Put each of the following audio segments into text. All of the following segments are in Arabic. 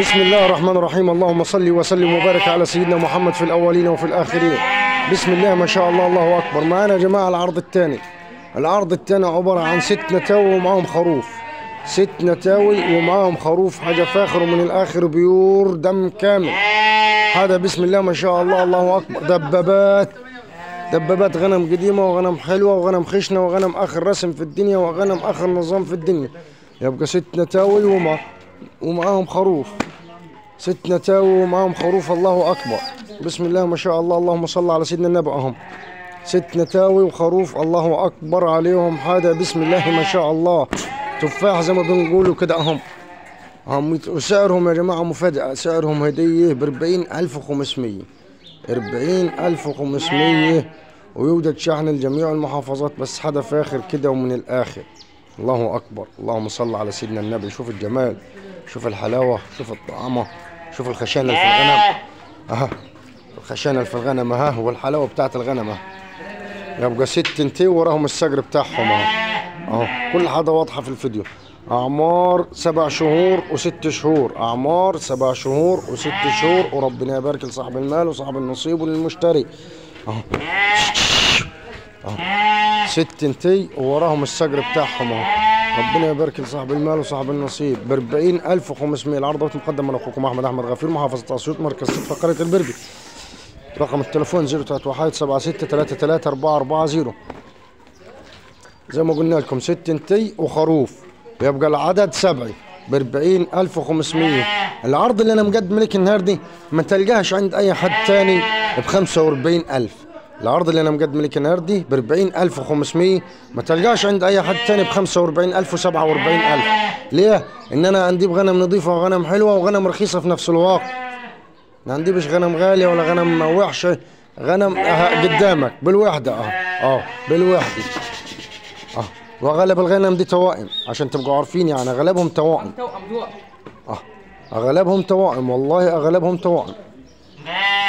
بسم الله الرحمن الرحيم. اللهم صل وسلم وبارك على سيدنا محمد في الأولين وفي الآخرين. بسم الله ما شاء الله، الله أكبر. معانا يا جماعة العرض الثاني. العرض الثاني عبارة عن 6 نتاوي ومعاهم خروف. 6 نتاوي ومعاهم خروف، حاجة فاخر ومن الآخر بيور دم كامل. هذا بسم الله ما شاء الله، الله أكبر. دبابات غنم قديمة وغنم حلوة وغنم خشنة وغنم آخر رسم في الدنيا وغنم آخر نظام في الدنيا. يبقى 6 نتاوي ومعاهم خروف. 6 نتاوي ومعاهم خروف، الله أكبر. بسم الله ما شاء الله، اللهم صل على سيدنا النبي. أهم 6 نتاوي وخروف، الله أكبر عليهم. هذا بسم الله ما شاء الله تفاح زي ما بنقولوا كده. أهم وسعرهم يا جماعة مفاجأة، سعرهم هدية ب40,500. 40,500 ويوجد شحن لجميع المحافظات، بس حدا فاخر كده ومن الآخر. الله أكبر، اللهم صل على سيدنا النبي. شوف الجمال، شوف الحلاوة، شوف الطعامة، شوف الخشانة اللي في الغنم. الخشانة اللي في الغنم والحلاوة بتاعت الغنم. يبقى 6 نتي وراهم الصقر بتاعهم كل حاجة واضحة في الفيديو. أعمار 7 شهور و6 شهور، أعمار 7 شهور و6 شهور، وربنا يبارك لصاحب المال وصاحب النصيب وللمشتري. 6 نتي ووراهم الصقر بتاعهم ربنا يبارك لصاحب المال وصاحب النصيب. ب40,500. العرض مقدم من أخوكم أحمد غفير، محافظة أسيوط، مركز صفة، قرية البربي. رقم التليفون 03176334440. زي ما قلنا لكم 6 نتي وخروف، يبقى العدد 7 ب40,500. العرض اللي انا مقدم لك النهارده ما تلقاهش عند اي حد تاني ب45,000. العرض اللي انا مقدم لك النهارده ب40,500 ما تلقاش عند اي حد تاني ب45,000 و47,000. ليه؟ ان انا عندي غنم نظيفه وغنم حلوه وغنم رخيصه في نفس الوقت. ما عندي مش غنم غاليه ولا غنم وحشه، غنم قدامك بالوحده. بالوحده. واغلب الغنم دي توائم عشان تبقوا عارفين، يعني اغلبهم توائم. اغلبهم توائم، والله اغلبهم توائم.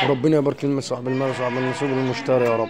وربنا يبارك لنا صاحب المال وصاحب النصيب والمشتري يا رب.